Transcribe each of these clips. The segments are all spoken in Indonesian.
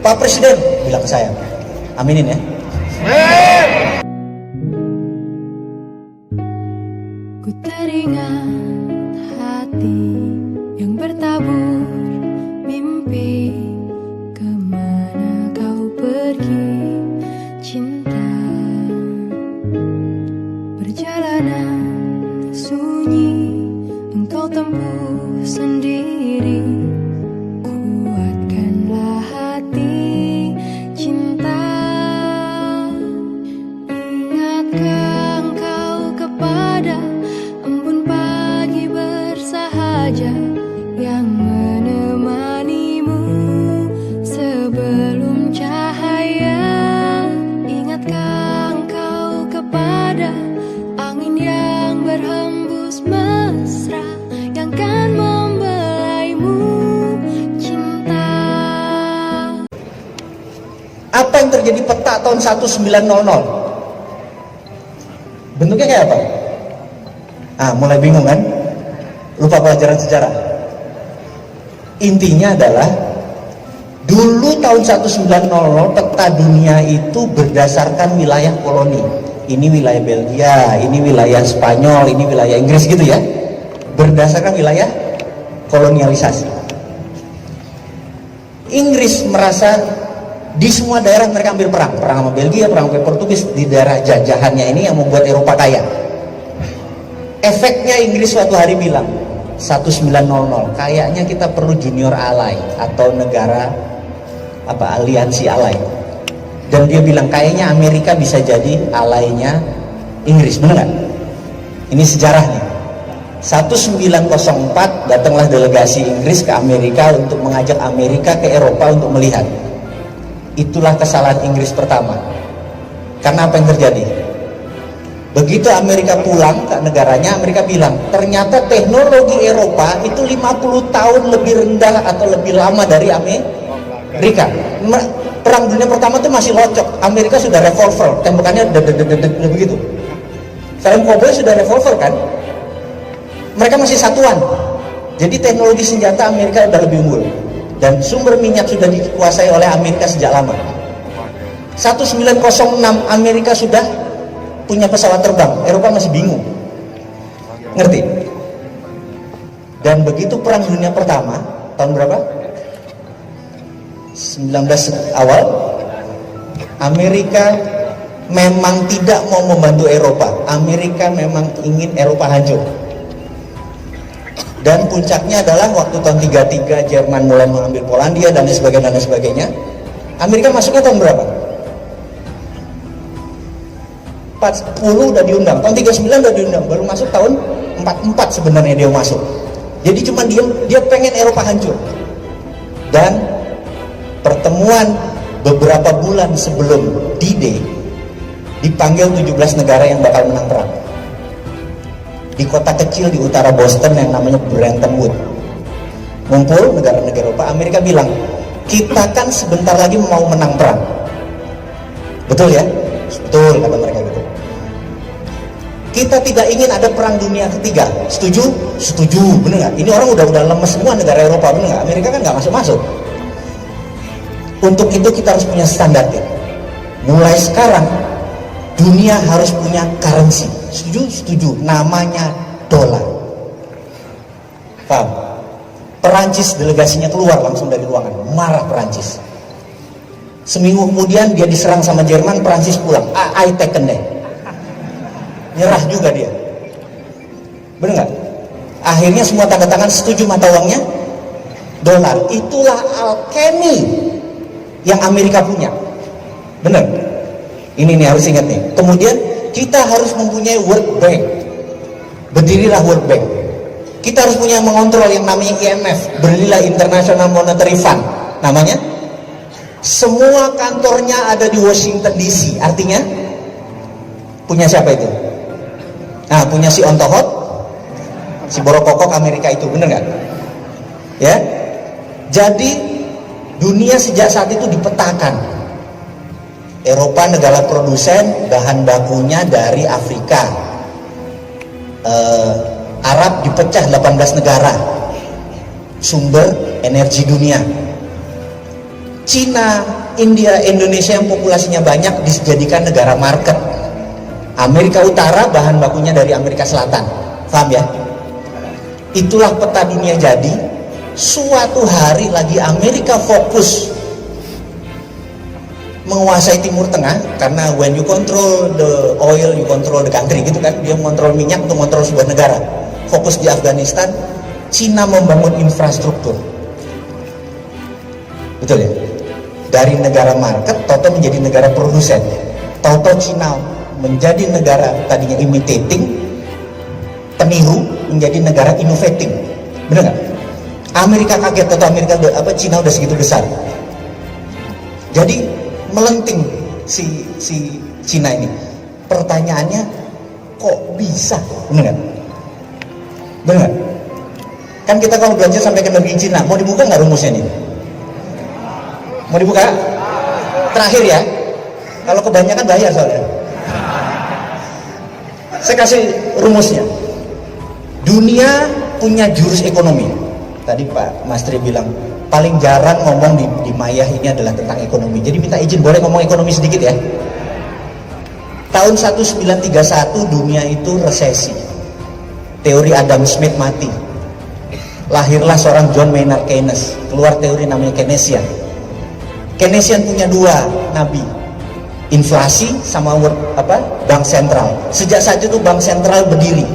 Pak Presiden bilang ke saya, aminin ya. Ku teringat hati yang bertabur mimpi, kemana kau pergi cinta. Perjalanan sunyi engkau tempuh sendiri, kuatkanlah hati cinta. Ingatkah engkau kepada embun pagi bersahaja yang menemanimu sebelum cahaya? Ingatkah engkau kepada angin yang berhembus mesra yang kan membelaimu cinta? Apa yang terjadi peta tahun 1900? Bentuknya kayak apa? Mulai bingung kan? Lupa pelajaran sejarah. Intinya adalah dulu tahun 1900 peta dunia itu berdasarkan wilayah koloni. Ini wilayah Belgia, ini wilayah Spanyol, ini wilayah Inggris gitu ya. Berdasarkan wilayah kolonialisasi. Inggris merasa di semua daerah mereka ambil perang sama Belgia, perang sama Portugis di daerah jajahannya ini yang membuat Eropa kaya. Efeknya Inggris suatu hari bilang 1900 kayaknya kita perlu junior ally atau negara aliansi ally. Dan dia bilang kayaknya Amerika bisa jadi alainya Inggris, benar nggak? Ini sejarahnya. 1904 datanglah delegasi Inggris ke Amerika untuk mengajak Amerika ke Eropa untuk melihat. Itulah kesalahan Inggris pertama. Karena apa yang terjadi? Begitu Amerika pulang ke negaranya, Amerika bilang ternyata teknologi Eropa itu 50 tahun lebih rendah atau lebih lama dari Amerika. Perang dunia pertama itu masih locok, Amerika sudah revolver, tembakannya begitu. Film cowboy sudah revolver kan? Mereka masih satuan. Jadi teknologi senjata Amerika sudah lebih unggul. Dan sumber minyak sudah dikuasai oleh Amerika sejak lama. 1906 Amerika sudah punya pesawat terbang, Eropa masih bingung. Ngerti? Dan begitu perang dunia pertama, tahun berapa? 19 awal, Amerika memang tidak mau membantu Eropa. Amerika memang ingin Eropa hancur. Dan puncaknya adalah waktu tahun 33 Jerman mulai mengambil Polandia dan sebagainya. Amerika masuknya tahun berapa? 40 udah diundang, tahun 39 udah diundang, baru masuk tahun 44 sebenarnya dia masuk. Jadi cuma dia pengen Eropa hancur. Dan pertemuan beberapa bulan sebelum D-Day dipanggil 17 negara yang bakal menang perang. Di kota kecil di utara Boston yang namanya Bretton Woods. Ngumpul negara-negara Eropa, Amerika bilang, kita kan sebentar lagi mau menang perang. Betul ya? Betul, kata mereka gitu. Kita tidak ingin ada perang dunia ketiga. Setuju? Setuju, bener nggak? Ini orang udah lemes semua negara Eropa, bener nggak? Amerika kan nggak masuk-masuk. Untuk itu kita harus punya standar ya. Mulai sekarang dunia harus punya currency. Setuju? Setuju. Namanya dolar. Paham? Perancis delegasinya keluar langsung dari ruangan. Marah Perancis. Seminggu kemudian dia diserang sama Jerman, Perancis pulang. I taken deh. Nyerah juga dia. Bener nggak? Akhirnya semua tanda tangan setuju mata uangnya dolar. Itulah alkemi yang Amerika punya. Bener? Ini nih harus ingat nih. Kemudian kita harus mempunyai World Bank. Berdirilah World Bank. Kita harus punya mengontrol yang namanya IMF. Berdirilah International Monetary Fund. Namanya. Semua kantornya ada di Washington DC. Artinya punya siapa itu? Nah, punya si Ontohot, si Borokokok Amerika itu, bener nggak? Ya. Jadi dunia sejak saat itu dipetakan. Eropa negara produsen, bahan bakunya dari Afrika. Arab dipecah 18 negara. Sumber energi dunia. Cina, India, Indonesia yang populasinya banyak dijadikan negara market. Amerika Utara bahan bakunya dari Amerika Selatan. Paham ya? Itulah peta dunia jadi. Suatu hari lagi Amerika fokus menguasai Timur Tengah, karena when you control the oil, you control the country gitu kan. Dia mengontrol minyak untuk mengontrol sebuah negara. Fokus di Afghanistan. Cina membangun infrastruktur. Betul ya? Dari negara market, toto menjadi negara produsen. Toto Cina menjadi negara tadinya imitating, peniru, menjadi negara innovating. Benar nggak? Amerika kaget, toto Cina udah segitu besar. Jadi melenting si Cina ini. Pertanyaannya, kok bisa? Benar nggak? Benar nggak? Kan kita kalau belanja sampai ke negeri Cina, mau dibuka nggak rumusnya nih? Mau dibuka? Terakhir ya, kalau kebanyakan bayar soalnya. Saya kasih rumusnya. Dunia punya jurus ekonomi. Tadi Pak Mastri bilang paling jarang ngomong di Mayah ini adalah tentang ekonomi. Jadi minta izin boleh ngomong ekonomi sedikit ya. Tahun 1931 dunia itu resesi. Teori Adam Smith mati. Lahirlah seorang John Maynard Keynes. Keluar teori namanya Keynesian. Keynesian punya dua nabi, inflasi sama bank sentral. Sejak saat itu bank sentral berdiri.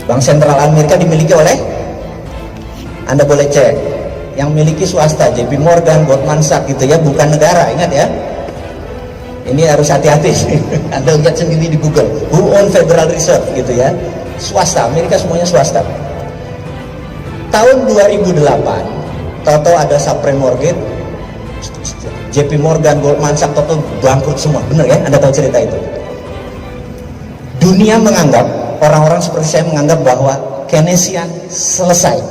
Bank sentral Amerika dimiliki oleh, Anda boleh cek, yang miliki swasta, JP Morgan, Goldman Sachs gitu ya, bukan negara, ingat ya. Ini harus hati-hati. Anda lihat sendiri di Google, who own Federal Reserve gitu ya, swasta, Amerika semuanya swasta. Tahun 2008, toto ada subprime mortgage, JP Morgan, Goldman Sachs, toto bangkrut semua. Bener ya? Anda tahu cerita itu? Dunia menganggap, orang-orang seperti saya menganggap bahwa Keynesian selesai.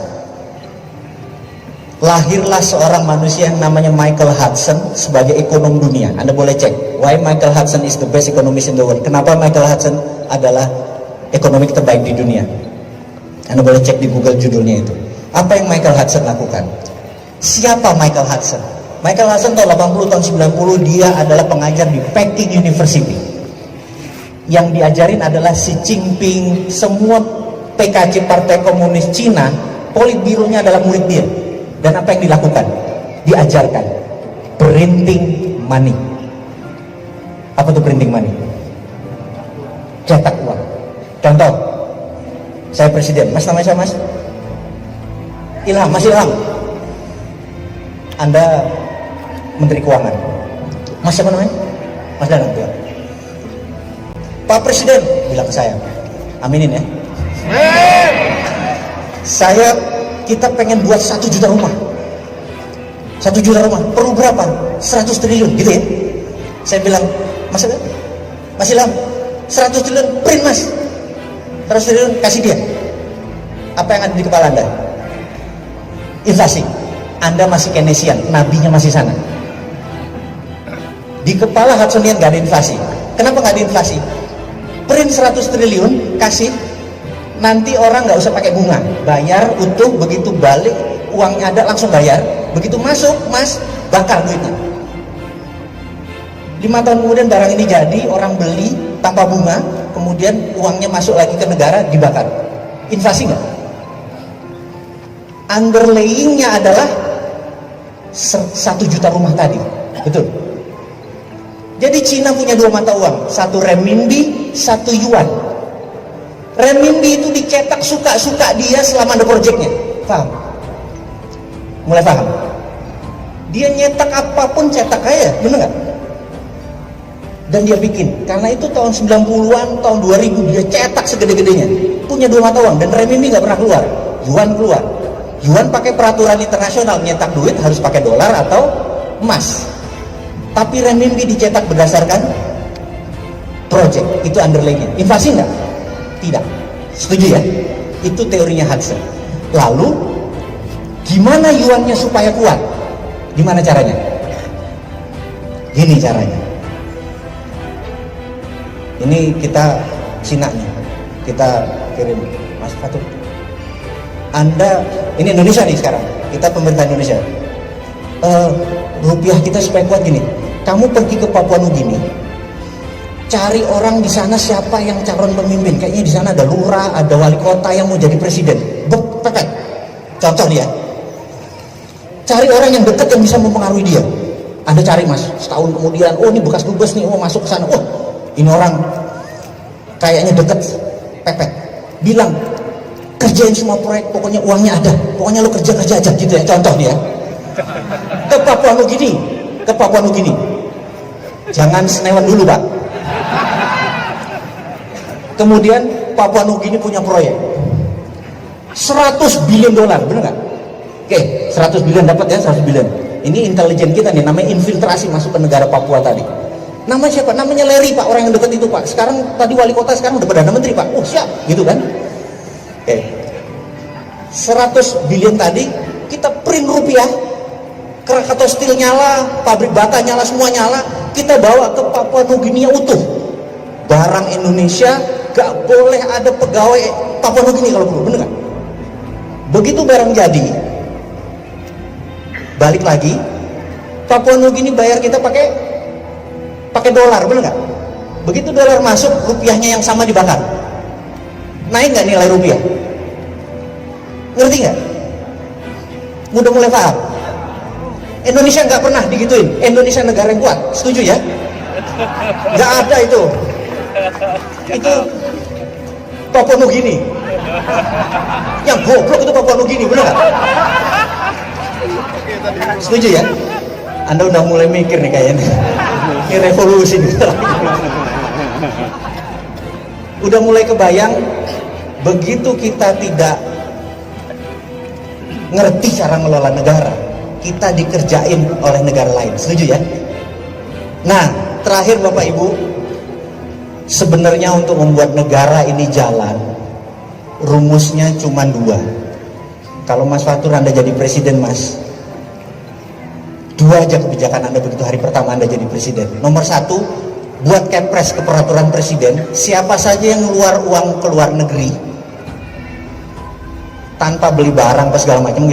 Lahirlah seorang manusia yang namanya Michael Hudson sebagai ekonom dunia. Anda boleh cek, why Michael Hudson is the best economist in the world. Kenapa Michael Hudson adalah ekonomi terbaik di dunia? Anda boleh cek di Google judulnya itu. Apa yang Michael Hudson lakukan? Siapa Michael Hudson? Michael Hudson tahun 80, tahun 90 dia adalah pengajar di Peking University. Yang diajarin adalah Xi Jinping, semua PKC Partai Komunis Cina, politbironya adalah murid dia. Dan apa yang dilakukan? Diajarkan printing money. Apa tuh printing money? Cetak uang. Contoh, saya presiden, Mas namanya siapa Mas? Ilham, Mas Ilham. Anda Menteri Keuangan. Mas siapa namanya? Mas Danang ya. Pak Presiden bilang ke saya, aminin ya. Kita pengen buat 1 juta rumah. 1 juta rumah, perlu berapa? 100 triliun gitu ya. Saya bilang, Mas Ilham, 100 triliun print Mas. 100 triliun kasih dia. Apa yang ada di kepala Anda? Inflasi. Anda masih Keynesian, nabinya masih sana. Di kepala Hudsonian gak ada inflasi. Kenapa gak ada inflasi? Print 100 triliun, kasih, nanti orang gak usah pakai bunga, bayar utuh, begitu balik uangnya ada langsung bayar, begitu masuk Mas, bakar duitnya. 5 tahun kemudian barang ini jadi, orang beli tanpa bunga, kemudian uangnya masuk lagi ke negara, dibakar. Inflasi nggak? Underlayingnya adalah 1 juta rumah tadi, betul. Jadi Cina punya 2 mata uang, satu renminbi, satu yuan. Renminbi itu dicetak suka-suka dia selama ada proyeknya, paham? Mulai paham? Dia nyetak apapun cetak aja, bener nggak? Dan dia bikin, karena itu tahun 90-an, tahun 2000 dia cetak segede-gedenya, punya 2 mata uang, dan renminbi nggak pernah keluar, yuan keluar. Yuan pakai peraturan internasional, nyetak duit harus pakai dolar atau emas. Tapi renminbi dicetak berdasarkan project, itu underlyingnya. Inflasi nggak? Tidak. Setuju ya? Itu teorinya Hudson. Lalu gimana yuannya supaya kuat? Gimana caranya? Gini caranya. Ini kita Cina nih, kita kirim Mas Fatul. Anda, ini Indonesia nih sekarang, kita pemerintah Indonesia. rupiah kita supaya kuat gini. Kamu pergi ke Papua Nugini, cari orang di sana siapa yang calon pemimpin. Kayaknya di sana ada lurah, ada wali kota yang mau jadi presiden. Pepet. Contoh dia. Cari orang yang dekat yang bisa mempengaruhi dia. Anda cari mas, setahun kemudian, oh ini bekas dubes nih, oh masuk ke sana, oh ini orang kayaknya deket, pepet. Bilang, kerjain semua proyek, pokoknya uangnya ada, pokoknya lo kerja aja gitu ya, contoh dia. Ke Papua Nugini. Jangan senewan dulu pak. Kemudian Papua Nugini punya proyek 100 billion dolar, bener nggak? Oke, 100 billion dapat ya, 100 billion. Ini intelijen kita nih, namanya infiltrasi masuk ke negara Papua tadi. Namanya siapa? Namanya Larry pak, orang yang dekat itu pak. Sekarang tadi wali kota, sekarang udah Perdana Menteri pak. Oh siap, gitu kan? Oke, 100 billion tadi kita print rupiah, Krakatau Steel nyala, pabrik bata nyala, semua nyala. Kita bawa ke Papua Nugini utuh. Barang Indonesia gak boleh ada pegawai Papua Nugini kalau perlu, bener gak? Begitu barang jadi, balik lagi, Papua Nugini bayar kita pakai dolar, bener nggak? Begitu dolar masuk, rupiahnya yang sama dibakar. Naik nggak nilai rupiah? Ngerti nggak? Udah mulai paham? Indonesia nggak pernah digituin. Indonesia negara yang kuat, setuju ya? Nggak ada itu. Itu Papua Nugini. Yang goblok itu Papua Nugini, bener nggak? Setuju ya? Anda udah mulai mikir nih kayaknya. Ini revolusi nih. Udah mulai kebayang, begitu kita tidak ngerti cara ngelola negara, kita dikerjain oleh negara lain. Setuju ya? Nah, terakhir Bapak Ibu, sebenarnya untuk membuat negara ini jalan, rumusnya cuma 2. Kalau Mas Fatur Anda jadi presiden Mas, 2 aja kebijakan Anda begitu hari pertama Anda jadi presiden. Nomor 1, buat kepres ke peraturan presiden, siapa saja yang ngeluar uang ke luar negeri tanpa beli barang apa segala macam,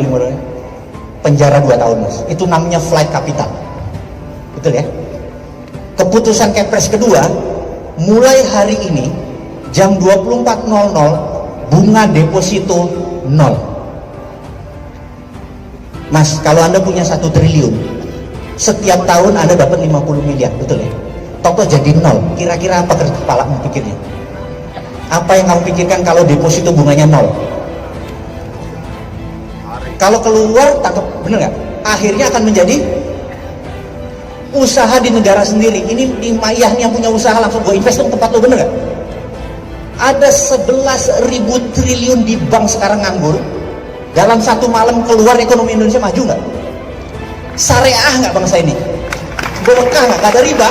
penjara 2 tahun Mas. Itu namanya flight capital. Betul ya? Keputusan kepres kedua, mulai hari ini jam 24.00 bunga deposito 0. Mas, kalau Anda punya 1 triliun, setiap tahun Anda dapat 50 miliar, betul ya? Toto jadi 0, kira-kira apa kepalamu pikirnya? Apa yang kamu pikirkan kalau deposito bunganya 0? Kalau keluar, tangkap, bener nggak? Akhirnya akan menjadi usaha di negara sendiri. Ini di Mayah yang punya usaha, langsung gue invest ke tempat lo, bener nggak? Ada 11.000 triliun di bank sekarang nganggur. Dalam 1 malam keluar, ekonomi Indonesia maju nggak? Syariah nggak bangsa ini? Berkah nggak? Nggak ada riba?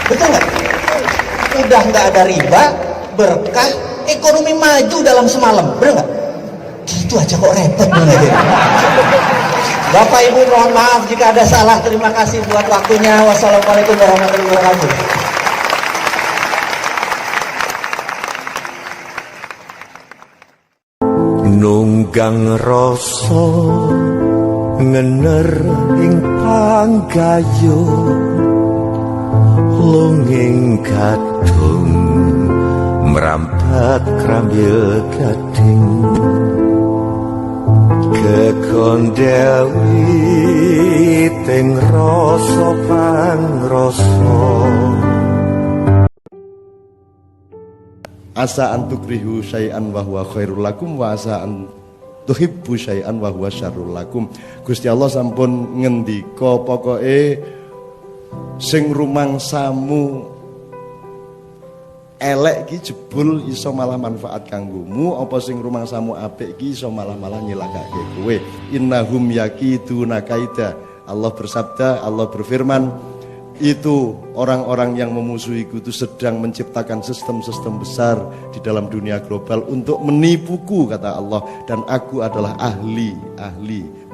Betul nggak? Udah nggak ada riba, berkah, ekonomi maju dalam semalam, bener nggak? Gitu aja kok repot bener. Bapak Ibu mohon maaf jika ada salah. Terima kasih buat waktunya. Wassalamualaikum warahmatullahi wabarakatuh. Nunggang rasa ngener ing panggayo lunging kadung mrampat krambil gading kekondewi teng rasa pangrasa asa antukrihu syai'an wa huwa khairul lakum wa asa tuhibbu syai'an wa huwa syarrul lakum. Gusti Allah sampun ngendika pokoke sing rumangsamu elek ki jebul iso malah manfaat kanggomu, apa sing rumangsamu apik ki iso malah nyelakake kowe. Innahum yakiduna kaida. Allah bersabda, Allah berfirman, itu orang-orang yang memusuhiku itu sedang menciptakan sistem-sistem besar di dalam dunia global untuk menipuku, kata Allah, dan aku adalah ahli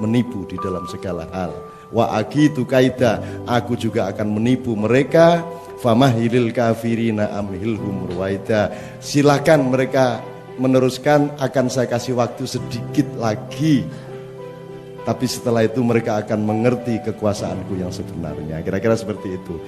menipu di dalam segala hal. Wa akitu kaida, aku juga akan menipu mereka. Famahilil kafirina amhilhum ruwaida. Silakan mereka meneruskan, akan saya kasih waktu sedikit lagi. tapi setelah itu mereka akan mengerti kekuasaanku yang sebenarnya. Kira-kira seperti itu.